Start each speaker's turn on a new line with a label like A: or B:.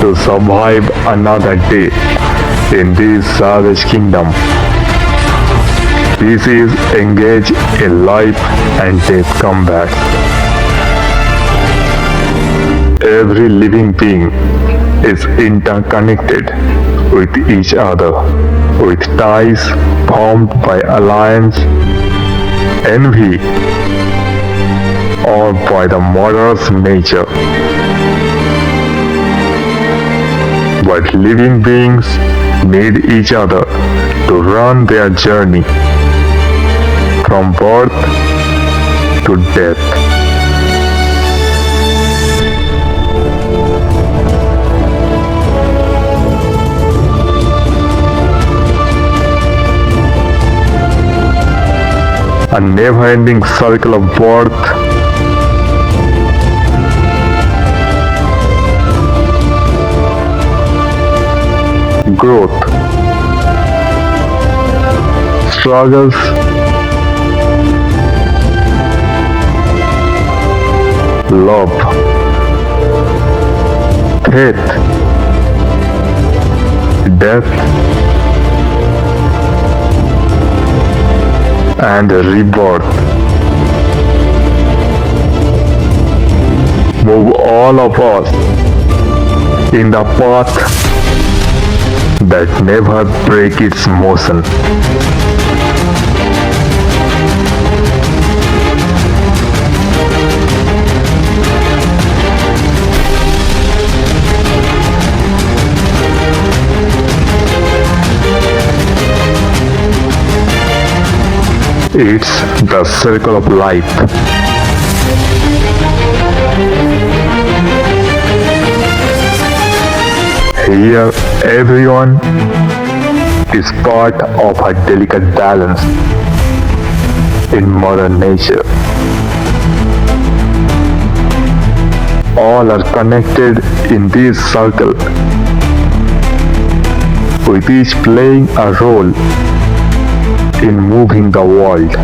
A: to survive another day in this savage kingdom. Species engage in life and death combat. Every living being is interconnected with each other, with ties formed by alliance, envy, or by the mother's nature. But living beings need each other to run their journey from birth to death. A never-ending circle of birth, growth, struggles, love, faith, death, and rebirth. Move all of us in the path that never breaks its motion. It's the circle of life. Here, everyone is part of a delicate balance in Mother Nature. All are connected in this circle, with each playing a role in moving the world.